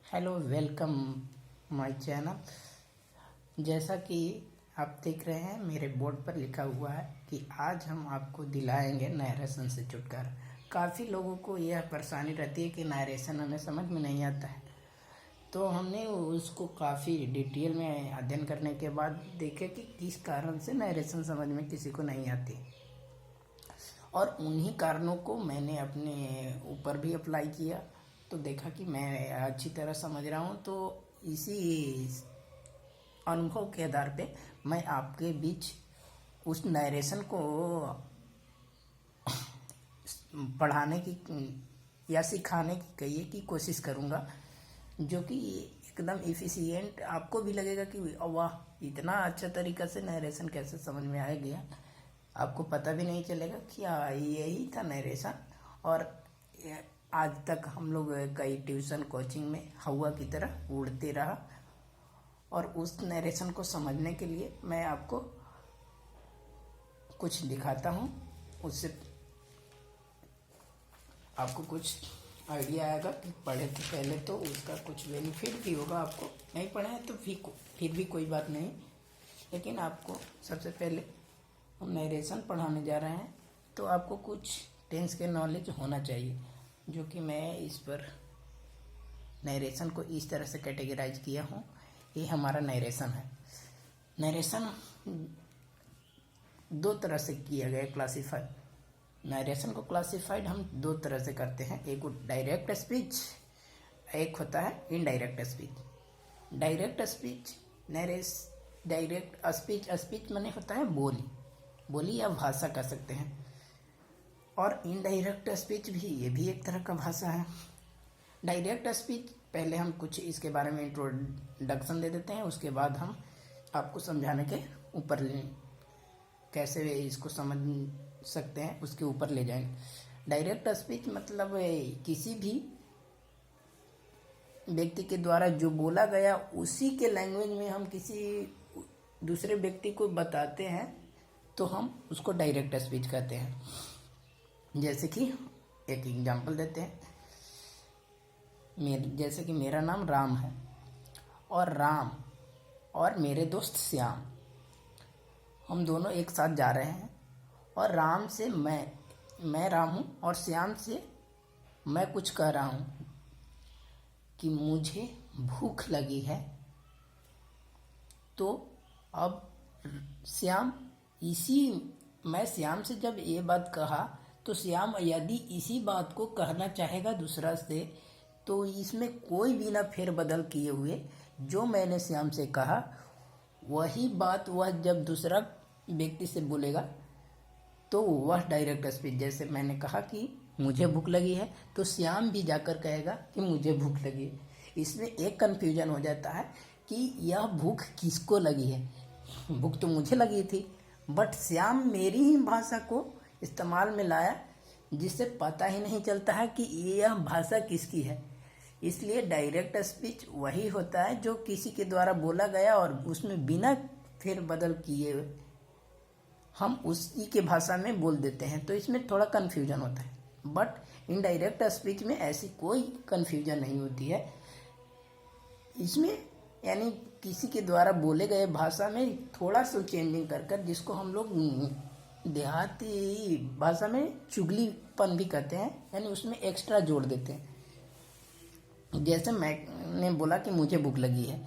Hello, welcome my channel. जैसा कि आप देख रहे हैं, मेरे बोर्ड पर लिखा हुआ है कि आज हम आपको दिलाएंगे नरेशन से छुटकारा। काफ़ी लोगों को यह परेशानी रहती है कि नरेशन हमें समझ में नहीं आता है, तो हमने उसको काफ़ी डिटेल में अध्ययन करने के बाद देखे कि किस कारण से नरेशन समझ में किसी को नहीं आती, और उन्हीं कारणों को मैंने अपने ऊपर भी अप्लाई किया तो देखा कि मैं अच्छी तरह समझ रहा हूँ। तो इसी अनुभव के आधार पे मैं आपके बीच उस नरेशन को पढ़ाने की या सिखाने की कहिए की कोशिश करूँगा, जो कि एकदम इफ़िशियंट आपको भी लगेगा कि वाह, इतना अच्छा तरीका से नरेशन कैसे समझ में आ गया। आपको पता भी नहीं चलेगा कि यही था नरेशन। और आज तक हम लोग कई ट्यूशन कोचिंग में हवा की तरह उड़ते रहा, और उस नरेशन को समझने के लिए मैं आपको कुछ दिखाता हूँ। उससे आपको कुछ आइडिया आएगा कि पढ़े तो पहले तो उसका कुछ बेनिफिट भी होगा। आपको नहीं पढ़ा है तो फिर भी कोई बात नहीं, लेकिन आपको सबसे पहले हम नरेशन पढ़ाने जा रहे हैं तो आपको कुछ टेंस के नॉलेज होना चाहिए, जो कि मैं इस पर नरेशन को इस तरह से कैटेगराइज किया हूँ। ये हमारा नरेशन है। नरेशन दो तरह से किया गया, क्लासिफाइड। नरेशन को क्लासिफाइड हम दो तरह से करते हैं, एक डायरेक्ट स्पीच, एक होता है indirect speech. Direct speech direct speech माने होता है बोली या भाषा कह सकते हैं, और इनडायरेक्ट स्पीच भी, ये भी एक तरह का भाषा है। डायरेक्ट स्पीच पहले हम कुछ इसके बारे में इंट्रोडक्शन दे देते हैं, उसके बाद हम आपको समझाने के ऊपर कैसे इसको समझ सकते हैं उसके ऊपर ले जाएंगे। डायरेक्ट स्पीच मतलब किसी भी व्यक्ति के द्वारा जो बोला गया उसी के लैंग्वेज में हम किसी दूसरे व्यक्ति को बताते हैं तो हम उसको डायरेक्ट स्पीच कहते हैं। जैसे कि एक एग्जांपल देते हैं, जैसे कि मेरा नाम राम है और मेरे दोस्त श्याम, हम दोनों एक साथ जा रहे हैं, और राम से मैं राम हूँ और श्याम से मैं कुछ कह रहा हूँ कि मुझे भूख लगी है। तो अब मैं श्याम से जब ये बात कहा तो श्याम यदि इसी बात को कहना चाहेगा दूसरा से, तो इसमें कोई भी ना फेरबदल किए हुए जो मैंने श्याम से कहा वही बात वह जब दूसरा व्यक्ति से बोलेगा तो वह डायरेक्ट स्पीच। जैसे मैंने कहा कि मुझे भूख लगी है, तो श्याम भी जाकर कहेगा कि मुझे भूख लगी है। इसमें एक कन्फ्यूजन हो जाता है कि यह भूख किसको लगी है। भूख तो मुझे लगी थी, बट श्याम मेरी ही भाषा को इस्तेमाल में लाया, जिससे पता ही नहीं चलता है कि यह भाषा किसकी है। इसलिए डायरेक्ट स्पीच वही होता है जो किसी के द्वारा बोला गया और उसमें बिना फेरबदल किए हम उसी के भाषा में बोल देते हैं, तो इसमें थोड़ा कन्फ्यूजन होता है। बट इनडायरेक्ट स्पीच में ऐसी कोई कन्फ्यूजन नहीं होती है। इसमें यानी किसी के द्वारा बोले गए भाषा में थोड़ा सा चेंजिंग कर जिसको हम लोग देहाती भाषा में चुगलीपन भी कहते हैं, यानी उसमें एक्स्ट्रा जोड़ देते हैं। जैसे मैंने बोला कि मुझे भूख लगी है,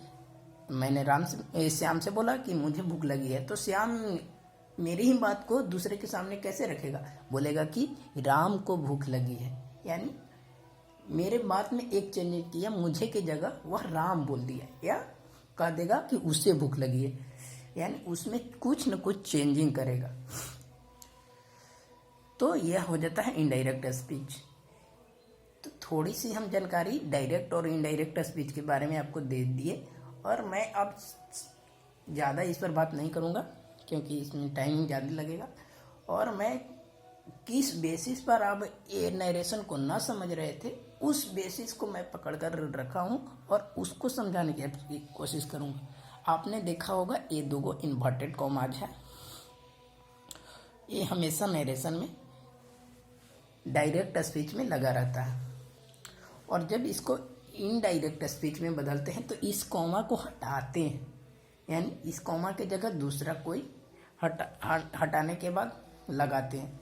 मैंने श्याम से बोला कि मुझे भूख लगी है, तो श्याम मेरी ही बात को दूसरे के सामने कैसे रखेगा, बोलेगा कि राम को भूख लगी है। यानी मेरे बात में एक चेंज किया, मुझे की जगह वह राम बोल दिया, या कह देगा कि उससे भूख लगी है, यानी उसमें कुछ न कुछ चेंजिंग करेगा। तो यह हो जाता है इनडायरेक्ट स्पीच। तो थोड़ी सी हम जानकारी डायरेक्ट और इनडायरेक्ट स्पीच के बारे में आपको दे दिए, और मैं अब ज़्यादा इस पर बात नहीं करूँगा क्योंकि इसमें टाइम ज़्यादा लगेगा। और मैं किस बेसिस पर आप ये नरेशन को ना समझ रहे थे, उस बेसिस को मैं पकड़ कर रखा हूँ और उसको समझाने की कोशिश करूँगा। आपने देखा होगा ये दो इन्वर्टेड कॉमाज है, ये हमेशा नरेशन में डायरेक्ट स्पीच में लगा रहता है, और जब इसको इनडायरेक्ट स्पीच में बदलते हैं तो इस कॉमा को हटाते हैं, यानी इस कॉमा के जगह दूसरा कोई हटाने के बाद लगाते हैं।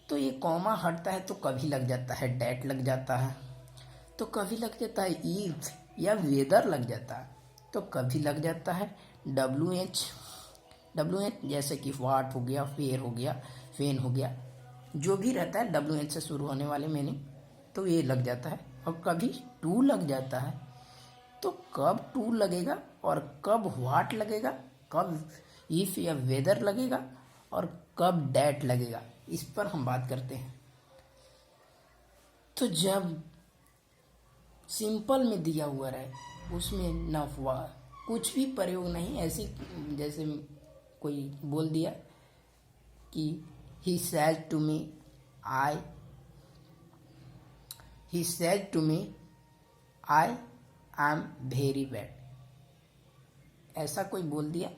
तो ये कॉमा हटता है तो कभी लग जाता है डैट लग जाता है, तो कभी लग जाता है इफ या वेदर लग जाता है, तो कभी लग जाता है WH जैसे कि वाट हो गया, वेयर हो गया, वेन हो गया, जो भी रहता है WH से शुरू होने वाले मीनिंग, तो ये लग जाता है। और कभी टू लग जाता है, तो कब टू लगेगा और कब वाट लगेगा, कब इफ या वेदर लगेगा और कब डैट लगेगा, इस पर हम बात करते हैं। तो जब सिंपल में दिया हुआ रहे उसमें न कुछ भी प्रयोग नहीं, ऐसी जैसे कोई बोल दिया कि he said to me I am very bad, ऐसा कोई बोल दिया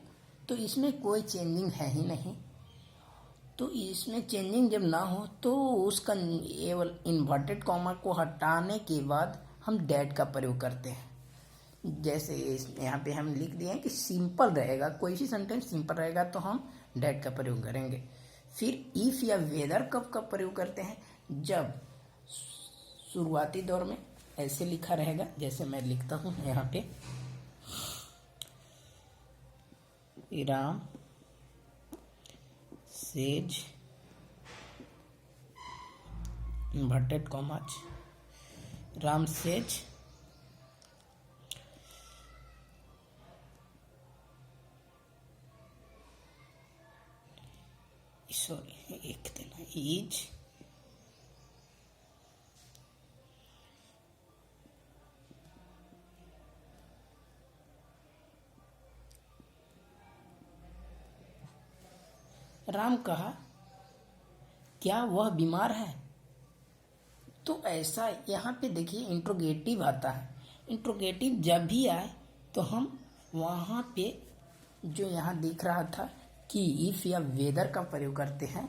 तो इसमें कोई चेंजिंग है ही नहीं। तो इसमें चेंजिंग जब ना हो तो उसका इन्वर्टेड कॉमा को हटाने के बाद हम डैट का प्रयोग करते हैं। जैसे यहाँ पे हम लिख दिए हैं कि सिंपल रहेगा, कोई भी सेंटेंस सिंपल रहेगा तो हम डैट का प्रयोग करेंगे। फिर इफ या वेदर कब कब प्रयोग करते हैं, जब शुरुआती दौर में ऐसे लिखा रहेगा, जैसे मैं लिखता हूँ यहाँ पे, Ram says inverted commas, Ram says एक देना इज राम कहा क्या वह बीमार है। तो ऐसा यहाँ पे देखिए इंट्रोगेटिव आता है। इंट्रोगेटिव जब भी आए तो हम वहाँ पे जो यहाँ दिख रहा था कि इफ या वेदर का प्रयोग करते हैं,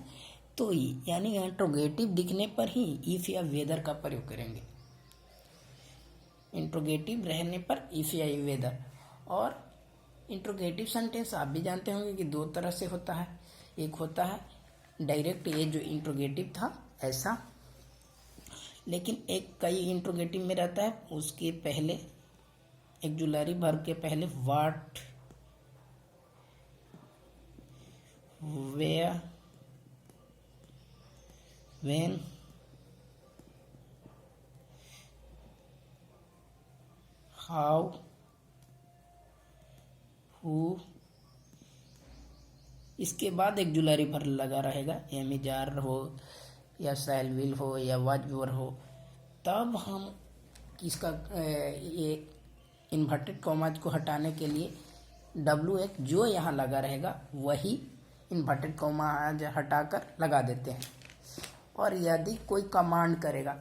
तो यानी इंट्रोगेटिव दिखने पर ही इफ या वेदर का प्रयोग करेंगे। इंट्रोगेटिव रहने पर इफ या वेदर। और इंट्रोगेटिव सेंटेंस आप भी जानते होंगे कि दो तरह से होता है। एक होता है डायरेक्ट, ये जो इंट्रोगेटिव था ऐसा, लेकिन एक कई इंट्रोगेटिव में रहता है उसके पहले एक्जुलरी वर्ब के पहले what, where, when, how, who, इसके बाद एक्जुलरी वर्ब लगा रहेगा, एमिजार हो या शैल विल हो या वाज वर हो। तब हम इसका ये इन्वर्टेड कॉमाज को हटाने के लिए WH जो यहाँ लगा रहेगा वही इन्वर्टेड कॉमाज हटाकर लगा देते हैं। और यदि कोई कमांड करेगा,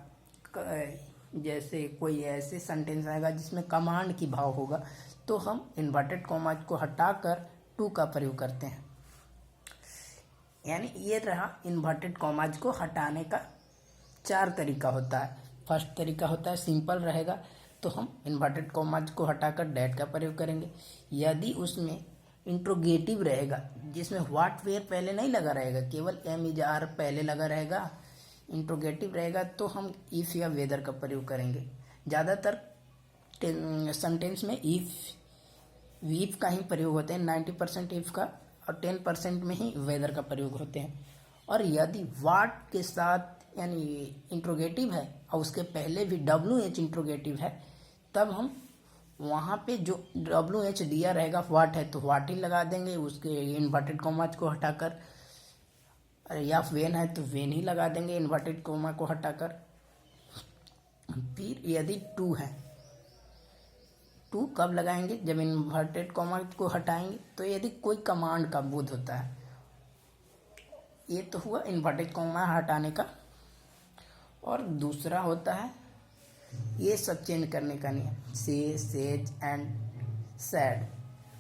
जैसे कोई ऐसे सेंटेंस आएगा जिसमें कमांड की भाव होगा, तो हम इन्वर्टेड कॉमाज को हटाकर टू का प्रयोग करते हैं। यानी ये रहा इन्वर्टेड कॉमाज को हटाने का 4 तरीका होता है। फर्स्ट तरीका होता है सिंपल रहेगा तो हम इन्वर्टेड कॉमाज को हटाकर डैट का प्रयोग करेंगे। यदि उसमें इंट्रोगेटिव रहेगा जिसमें व्हाट वेयर पहले नहीं लगा रहेगा, केवल एम इज आर पहले लगा रहेगा, इंट्रोगेटिव रहेगा तो हम इफ या वेदर का प्रयोग करेंगे। ज़्यादातर सेंटेंस में इफ का ही प्रयोग होते हैं, 90% इफ का और 10% में ही वेदर का प्रयोग होते हैं। और यदि व्हाट के साथ यानी इंट्रोगेटिव है और उसके पहले भी WH इंट्रोगेटिव है, तब हम वहाँ पे जो WH दिया रहेगा व्हाट है तो व्हाट ही लगा देंगे उसके इन्वर्टेड कॉमाज को हटाकर, या वेन है तो वेन ही लगा देंगे इन्वर्टेड कॉमा को हटाकर। फिर यदि टू है, टू कब लगाएंगे, जब इन्वर्टेड कॉमा को हटाएंगे। तो यदि कोई कमांड का बोध होता है, ये तो हुआ इन्वर्टेड कॉमा हटाने का। और दूसरा होता है ये सब चेंज करने का नियम, से, सेज एंड सैड।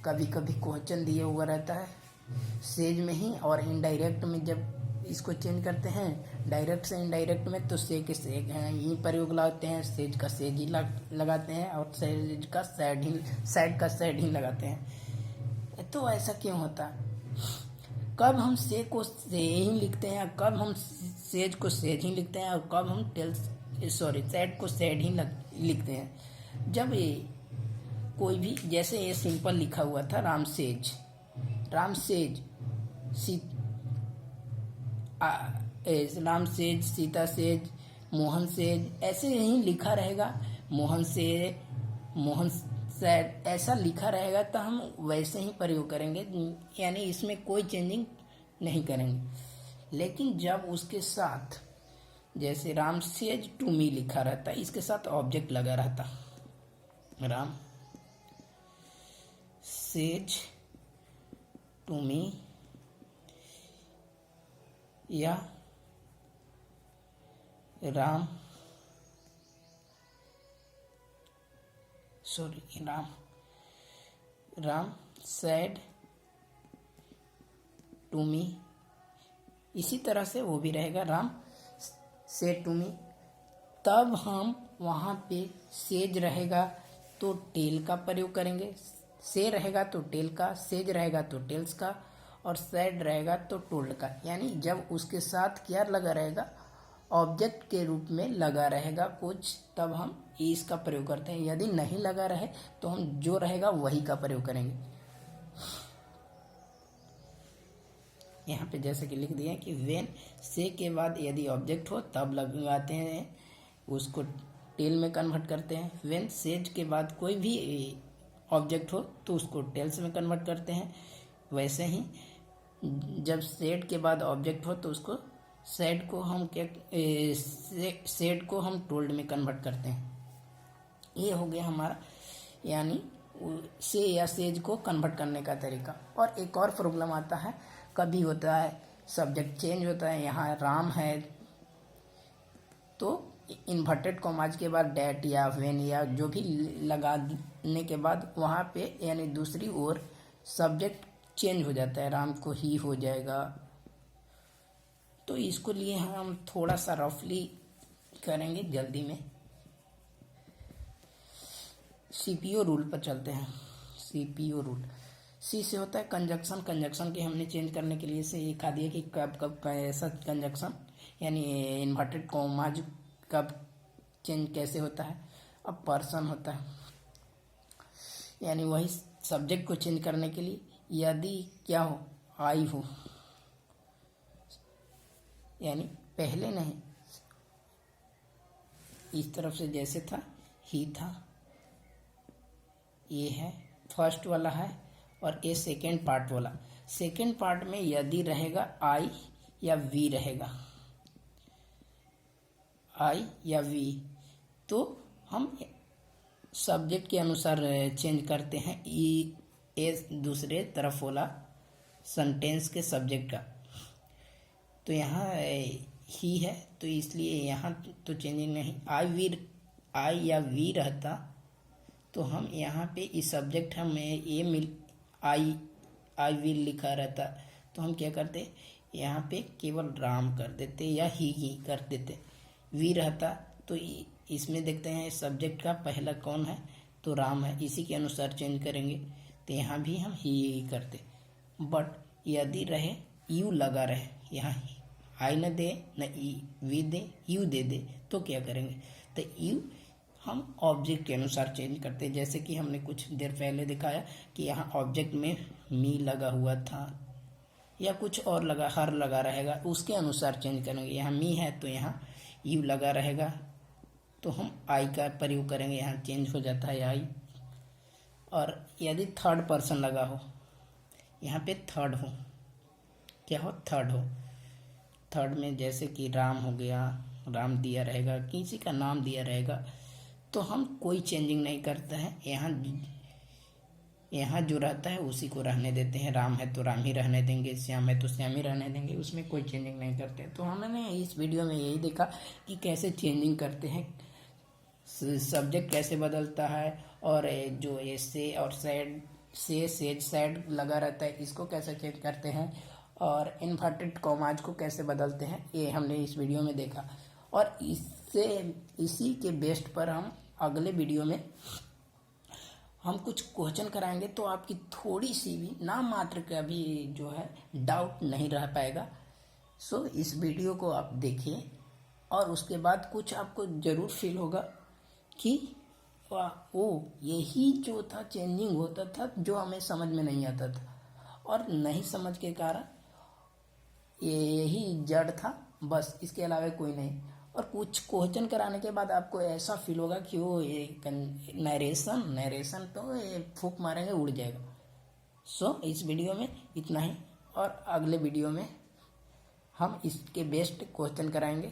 कभी कभी क्वेश्चन दिया हुआ रहता है सेज में ही, और इनडायरेक्ट में जब इसको चेंज करते हैं डायरेक्ट से इनडायरेक्ट में तो से के से यही प्रयोग लगाते हैं, सेज का सेज ही लगाते हैं और सेज का सैड का सैड ही लगाते हैं। तो ऐसा क्यों होता? कब हम से को से ही लिखते हैं, कब हम सेज को सेज ही लिखते हैं और कब हम सैड को सैड ही लिखते हैं। जब ये कोई भी, जैसे ये सिंपल लिखा हुआ था Ram says Ram says Sita says Mohan says, ऐसे ही लिखा रहेगा। मोहन सैड ऐसा लिखा रहेगा तो हम वैसे ही प्रयोग करेंगे, यानी इसमें कोई चेंजिंग नहीं करेंगे। लेकिन जब उसके साथ जैसे राम सेज टू मी लिखा रहता, इसके साथ ऑब्जेक्ट लगा रहता, राम सेज टू मी या राम सैड टू मी, इसी तरह से वो भी रहेगा राम सेड टू मी। तब हम वहाँ पे सेज रहेगा तो टेल का प्रयोग करेंगे, से रहेगा तो टेल का, सेज रहेगा तो टेल्स का, और सैड रहेगा तो टोल्ड का। यानी जब उसके साथ क्या लगा रहेगा, ऑब्जेक्ट के रूप में लगा रहेगा कुछ, तब हम इस का प्रयोग करते हैं। यदि नहीं लगा रहे तो हम जो रहेगा वही का प्रयोग करेंगे। यहाँ पे जैसे कि लिख दिया कि वेन से के बाद यदि ऑब्जेक्ट हो तब लगाते हैं, उसको टेल में कन्वर्ट करते हैं। वेन सेज के बाद कोई भी ऑब्जेक्ट हो तो उसको टेल्स में कन्वर्ट करते हैं। वैसे ही जब सेड के बाद ऑब्जेक्ट हो तो उसको सेड को हम टोल्ड में कन्वर्ट करते हैं। ये हो गया हमारा, यानी से या सेज को कन्वर्ट करने का तरीका। और एक और प्रॉब्लम आता है, कभी होता है सब्जेक्ट चेंज होता है, यहाँ राम है तो इन्वर्टेड कॉमाज के बाद डैट या व्हेन या जो भी लगाने के बाद वहाँ पे यानी दूसरी ओर सब्जेक्ट चेंज हो जाता है, राम को ही हो जाएगा। तो इसको लिए हम थोड़ा सा रफली करेंगे जल्दी में। सीपीओ रूल पर चलते हैं। सीपीओ रूल, सी से होता है कंजक्शन। कंजक्शन के हमने चेंज करने के लिए से दिखा दिया कि कब कब कैसा कंजक्शन, यानी इन्वर्टेड कॉमाज कब चेंज कैसे होता है। अब पर्सन होता है, यानी वही सब्जेक्ट को चेंज करने के लिए यदि क्या हो, आई हो, यानी पहले नहीं, इस तरफ से जैसे था ही था, ये है फर्स्ट वाला है और ये सेकेंड पार्ट वाला। सेकेंड पार्ट में यदि रहेगा आई या वी रहेगा, आई या वी, तो हम सब्जेक्ट के अनुसार चेंज करते हैं ए दूसरे तरफ वाला सेंटेंस के सब्जेक्ट का। तो यहाँ ही है तो इसलिए यहाँ तो चेंजिंग नहीं। आई या वी रहता तो हम यहाँ पे इस सब्जेक्ट हमें ये आई विल लिखा रहता तो हम क्या करते, यहाँ पे केवल राम कर देते या ही कर देते। वी रहता तो इसमें देखते हैं सब्जेक्ट का पहला कौन है तो राम है, इसी के अनुसार चेंज करेंगे। तो यहाँ भी हम ही करते। बट यदि रहे यू लगा रहे, यहाँ आई न दे न वी दे, यू दे दे, तो क्या करेंगे, तो यू हम ऑब्जेक्ट के अनुसार चेंज करते हैं। जैसे कि हमने कुछ देर पहले दिखाया कि यहाँ ऑब्जेक्ट में मी लगा हुआ था या कुछ और लगा, हर लगा रहेगा, उसके अनुसार चेंज करेंगे। यहाँ मी है तो यहाँ यू लगा रहेगा तो हम आई का प्रयोग करेंगे, यहाँ चेंज हो जाता है आई। और यदि थर्ड पर्सन लगा हो, यहाँ पे थर्ड हो, क्या हो, थर्ड हो, थर्ड में जैसे कि राम हो गया, राम दिया रहेगा, किसी का नाम दिया रहेगा, तो हम कोई चेंजिंग नहीं करते हैं। यहाँ जो रहता है उसी को रहने देते हैं। राम है तो राम ही रहने देंगे, श्याम है तो श्याम ही रहने देंगे, उसमें कोई चेंजिंग नहीं करते। तो हमने इस वीडियो में यही देखा कि कैसे चेंजिंग करते हैं, सब्जेक्ट कैसे बदलता है, और जो ये से और सैड से सेज सैड लगा रहता है इसको कैसे चेंज करते हैं, और इन्वर्टेड कॉमाज को कैसे बदलते हैं ये हमने इस वीडियो में देखा। और इसी के बेस्ट पर हम अगले वीडियो में हम कुछ क्वेश्चन कराएंगे, तो आपकी थोड़ी सी भी नाम मात्र का भी जो है डाउट नहीं रह पाएगा। सो इस वीडियो को आप देखिए और उसके बाद कुछ आपको ज़रूर फील होगा कि वाह, ओ यही जो था चेंजिंग होता था जो हमें समझ में नहीं आता था, और नहीं समझ के कारण यही जड़ था, बस इसके अलावा कोई नहीं। और कुछ क्वेश्चन कराने के बाद आपको ऐसा फील होगा कि वो ये नरेशन तो ये फूंक मारेंगे उड़ जाएगा। सो इस वीडियो में इतना ही, और अगले वीडियो में हम इसके बेस्ट क्वेश्चन कराएंगे।